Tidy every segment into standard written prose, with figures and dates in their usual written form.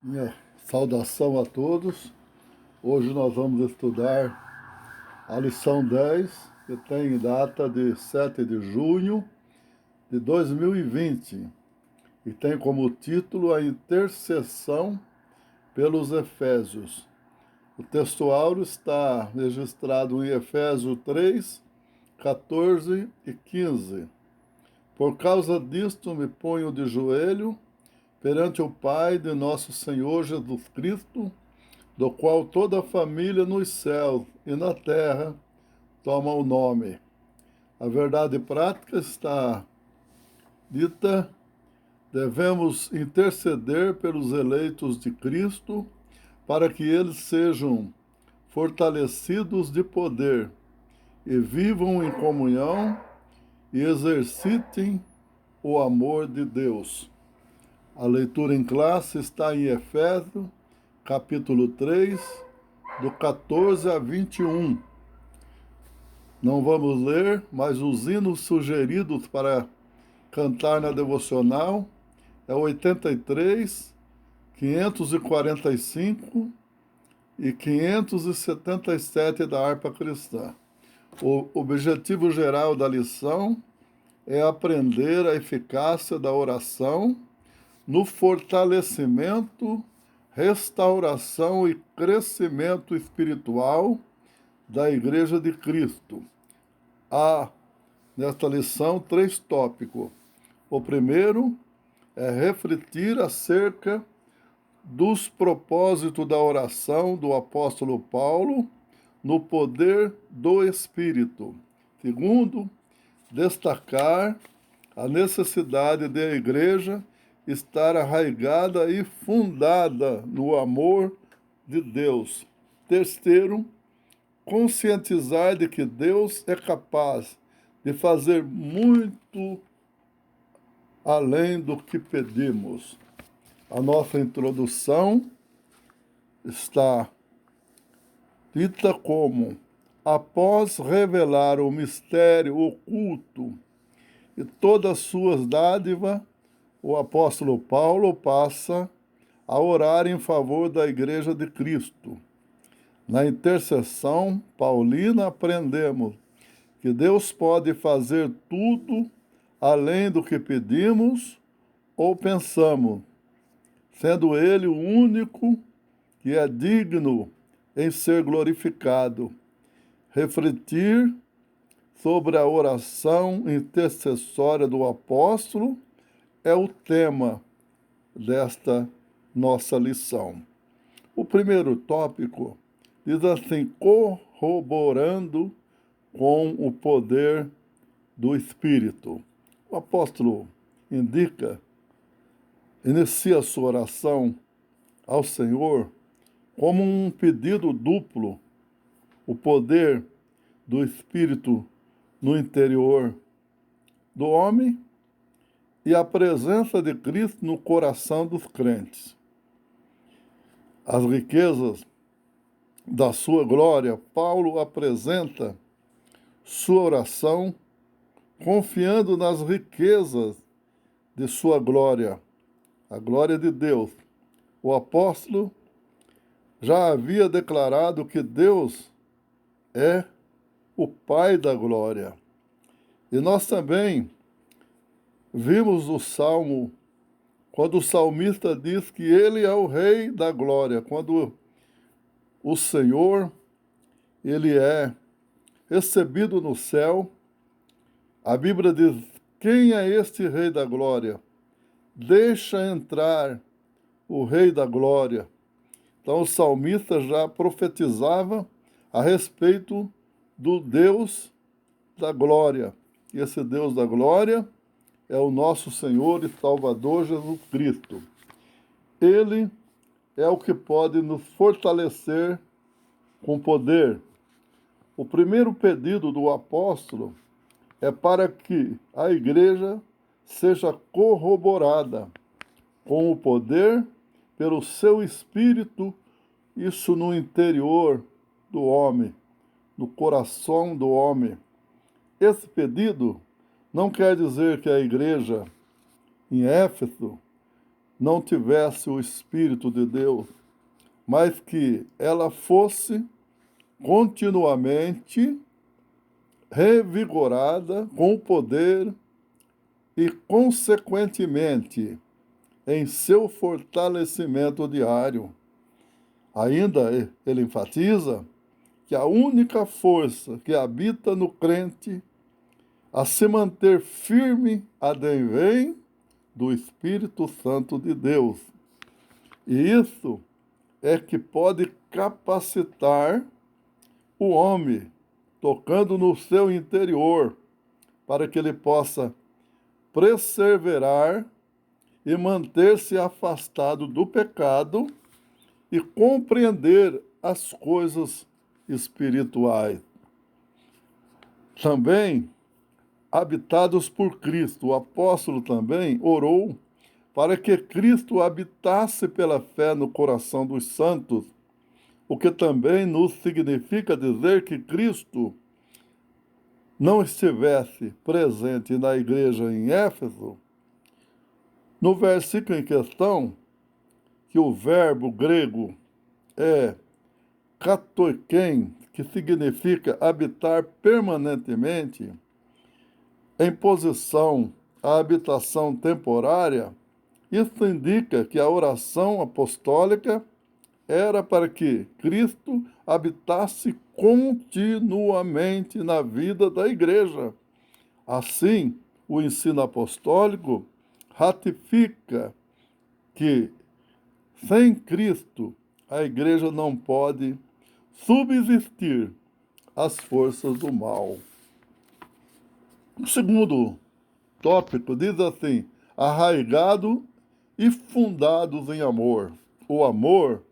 Minha saudação a todos. Hoje nós vamos estudar a lição 10, que tem data de 7 de junho de 2020 e tem como título a intercessão pelos Efésios. O texto áureo está registrado em Efésios 3, 14 e 15. Por causa disto me ponho de joelho perante o Pai de nosso Senhor Jesus Cristo, do qual toda a família nos céus e na terra toma o nome. A verdade prática está dita: devemos interceder pelos eleitos de Cristo para que eles sejam fortalecidos de poder e vivam em comunhão e exercitem o amor de Deus. A leitura em classe está em Efésios, capítulo 3, do 14 a 21. Não vamos ler, mas os hinos sugeridos para cantar na devocional é 83, 545 e 577 da harpa cristã. O objetivo geral da lição é aprender a eficácia da oração no fortalecimento, restauração e crescimento espiritual da Igreja de Cristo. Há, nesta lição, 3 tópicos. O primeiro é refletir acerca dos propósitos da oração do apóstolo Paulo no poder do Espírito. Segundo, destacar a necessidade da Igreja estar arraigada e fundada no amor de Deus. Terceiro, conscientizar de que Deus é capaz de fazer muito além do que pedimos. A nossa introdução está dita como: após revelar o mistério oculto e todas as suas dádivas, o apóstolo Paulo passa a orar em favor da Igreja de Cristo. Na intercessão paulina aprendemos que Deus pode fazer tudo além do que pedimos ou pensamos, sendo Ele o único que é digno em ser glorificado. Refletir sobre a oração intercessória do apóstolo é o tema desta nossa lição. O primeiro tópico diz assim: corroborando com o poder do Espírito. O apóstolo inicia sua oração ao Senhor como um pedido duplo: o poder do Espírito no interior do homem e a presença de Cristo no coração dos crentes. As riquezas da sua glória, Paulo apresenta sua oração confiando nas riquezas de sua glória, a glória de Deus. O apóstolo já havia declarado que Deus é o Pai da glória. E nós também vimos o Salmo, quando o salmista diz que ele é o Rei da glória, quando o Senhor, ele é recebido no céu. A Bíblia diz: quem é este Rei da glória? Deixa entrar o Rei da glória. Então o salmista já profetizava a respeito do Deus da glória. E esse Deus da glória é o nosso Senhor e Salvador Jesus Cristo. Ele é o que pode nos fortalecer com poder. O primeiro pedido do apóstolo é para que a igreja seja corroborada com o poder pelo seu espírito, isso no interior do homem, no coração do homem. Esse pedido não quer dizer que a igreja em Éfeso não tivesse o Espírito de Deus, mas que ela fosse continuamente revigorada com o poder e, consequentemente, em seu fortalecimento diário. Ainda ele enfatiza que a única força que habita no crente a se manter firme advém do Espírito Santo de Deus. E isso é que pode capacitar o homem, tocando no seu interior, para que ele possa perseverar e manter-se afastado do pecado e compreender as coisas espirituais. Também, habitados por Cristo, o apóstolo também orou para que Cristo habitasse pela fé no coração dos santos, o que também nos significa dizer que Cristo não estivesse presente na igreja em Éfeso. No versículo em questão, que o verbo grego é katoiken, que significa habitar permanentemente, em posição à habitação temporária, isso indica que a oração apostólica era para que Cristo habitasse continuamente na vida da igreja. Assim, o ensino apostólico ratifica que, sem Cristo, a igreja não pode subsistir às forças do mal. O segundo tópico diz assim: arraigado e fundados em amor. O amor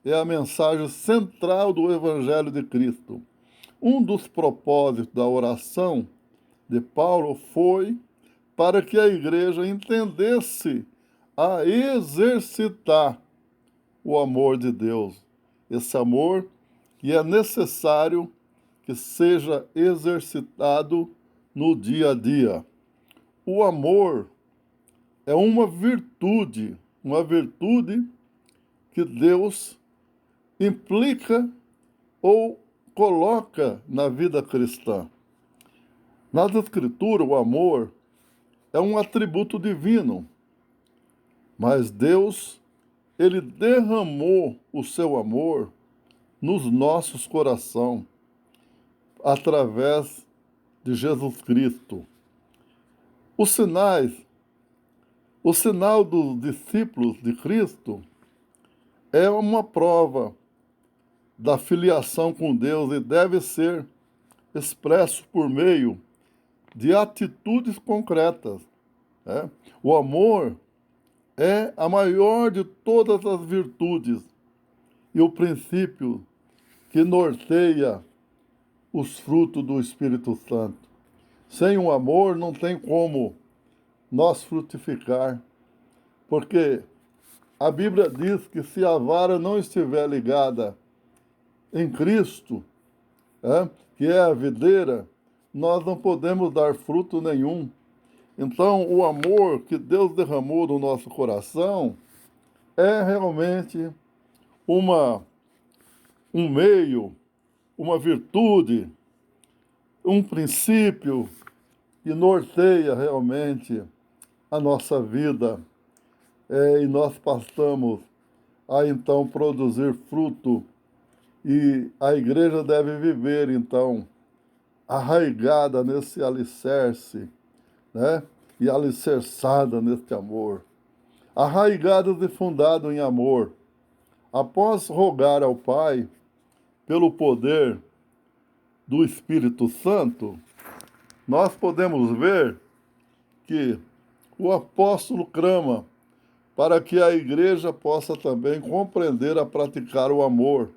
é a mensagem central do Evangelho de Cristo. Um dos propósitos da oração de Paulo foi para que a igreja entendesse a exercitar o amor de Deus. Esse amor que é necessário que seja exercitado no dia a dia. O amor é uma virtude que Deus implica ou coloca na vida cristã. Nas Escrituras, o amor é um atributo divino, mas Deus, ele derramou o seu amor nos nossos corações através de Jesus Cristo. O sinal dos discípulos de Cristo é uma prova da filiação com Deus e deve ser expresso por meio de atitudes concretas. Né? O amor é a maior de todas as virtudes e o princípio que norteia os frutos do Espírito Santo. Sem o amor não tem como nós frutificar, porque a Bíblia diz que se a vara não estiver ligada em Cristo, que é a videira, nós não podemos dar fruto nenhum. Então, o amor que Deus derramou no nosso coração é realmente um meio, uma virtude, um princípio que norteia realmente a nossa vida. E nós passamos a, então, produzir fruto. E a igreja deve viver, então, arraigada nesse alicerce, né? E alicerçada neste amor. Arraigados e fundados em amor. Após rogar ao Pai pelo poder do Espírito Santo, nós podemos ver que o apóstolo clama para que a igreja possa também compreender a praticar o amor.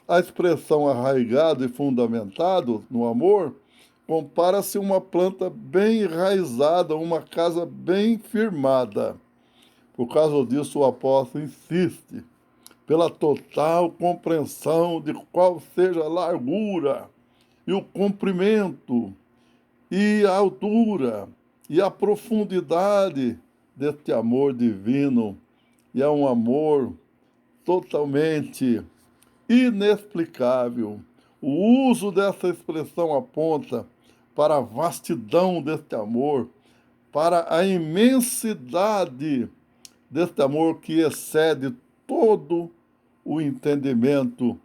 A expressão arraigado e fundamentado no amor compara-se a uma planta bem enraizada, uma casa bem firmada. Por causa disso, o apóstolo insiste pela total compreensão de qual seja a largura e o comprimento e a altura e a profundidade deste amor divino, e é um amor totalmente inexplicável. O uso dessa expressão aponta para a vastidão deste amor, para a imensidade deste amor que excede todo o entendimento.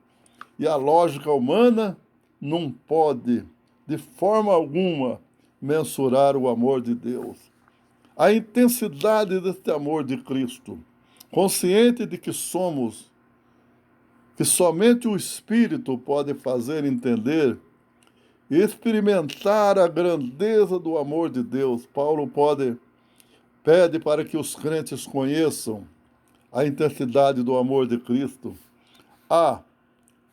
E a lógica humana não pode, de forma alguma, mensurar o amor de Deus. A intensidade deste amor de Cristo, consciente de que somente o Espírito pode fazer entender e experimentar a grandeza do amor de Deus. Paulo pede para que os crentes conheçam a intensidade do amor de Cristo. A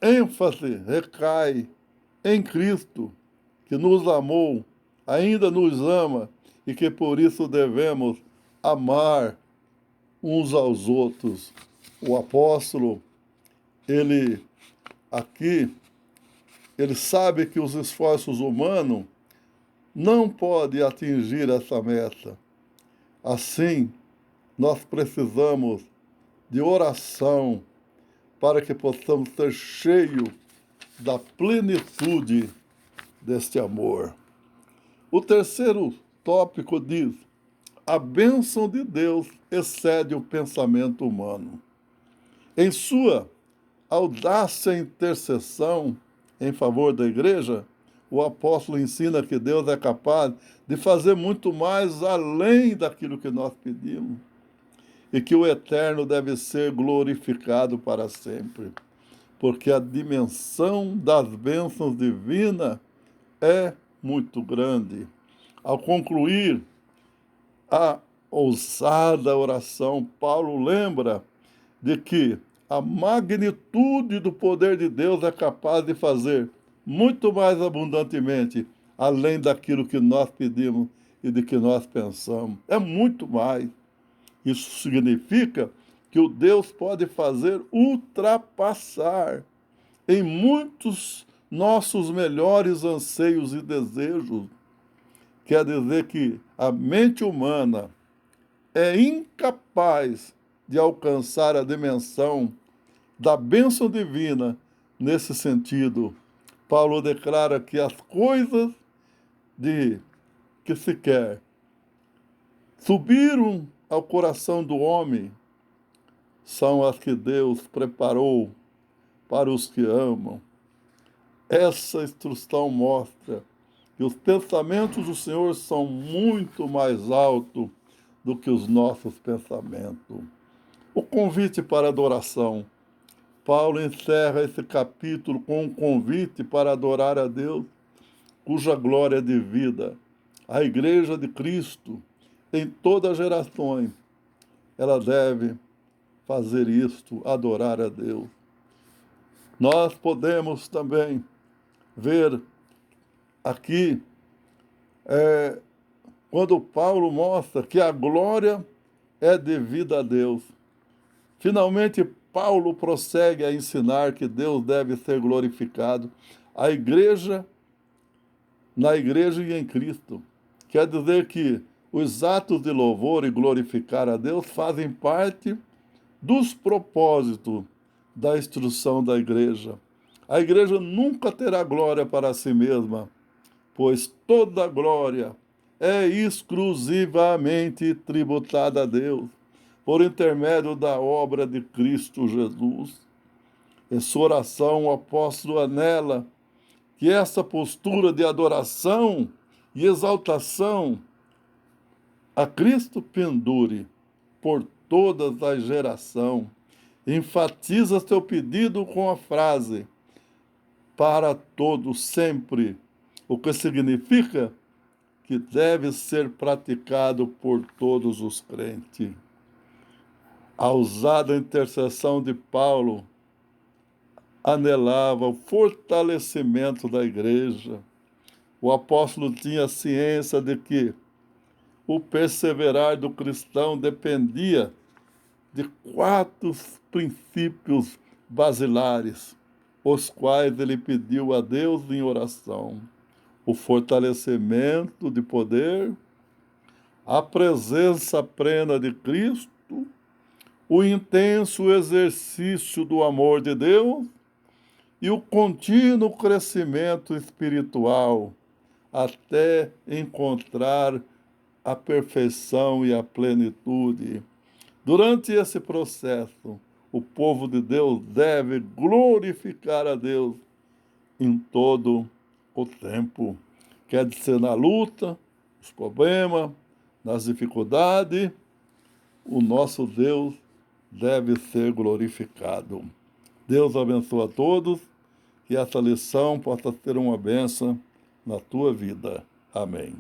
ênfase recai em Cristo, que nos amou, ainda nos ama e que por isso devemos amar uns aos outros. O apóstolo, ele sabe que os esforços humanos não podem atingir essa meta. Assim, nós precisamos de oração para que possamos ser cheios da plenitude deste amor. O terceiro tópico diz: a bênção de Deus excede o pensamento humano. Em sua audácia e intercessão em favor da igreja, o apóstolo ensina que Deus é capaz de fazer muito mais além daquilo que nós pedimos e que o eterno deve ser glorificado para sempre, porque a dimensão das bênçãos divinas é muito grande. Ao concluir a ousada oração, Paulo lembra de que a magnitude do poder de Deus é capaz de fazer muito mais abundantemente, além daquilo que nós pedimos e de que nós pensamos. É muito mais. Isso significa que o Deus pode fazer ultrapassar em muitos nossos melhores anseios e desejos. Quer dizer que a mente humana é incapaz de alcançar a dimensão da bênção divina nesse sentido. Paulo declara que as coisas que se quer subiram ao coração do homem são as que Deus preparou para os que amam. Essa instrução mostra que os pensamentos do Senhor são muito mais altos do que os nossos pensamentos. O convite para adoração. Paulo encerra esse capítulo com um convite para adorar a Deus, cuja glória é devida à Igreja de Cristo em todas as gerações. Ela deve fazer isto, adorar a Deus. Nós podemos também ver aqui, quando Paulo mostra que a glória é devida a Deus. Finalmente, Paulo prossegue a ensinar que Deus deve ser glorificado na igreja e em Cristo. Quer dizer que os atos de louvor e glorificar a Deus fazem parte dos propósitos da instrução da igreja. A igreja nunca terá glória para si mesma, pois toda glória é exclusivamente tributada a Deus, por intermédio da obra de Cristo Jesus. Em sua oração, o apóstolo anela que essa postura de adoração e exaltação a Cristo pendure por todas as gerações. Enfatiza seu pedido com a frase para todos sempre, o que significa que deve ser praticado por todos os crentes. A ousada intercessão de Paulo anelava o fortalecimento da igreja. O apóstolo tinha ciência de que o perseverar do cristão dependia de 4 princípios basilares, os quais ele pediu a Deus em oração: o fortalecimento de poder, a presença plena de Cristo, o intenso exercício do amor de Deus e o contínuo crescimento espiritual até encontrar a perfeição e a plenitude. Durante esse processo, o povo de Deus deve glorificar a Deus em todo o tempo. Quer dizer, na luta, nos problemas, nas dificuldades, o nosso Deus deve ser glorificado. Deus abençoe a todos, que essa lição possa ser uma bênção na tua vida. Amém.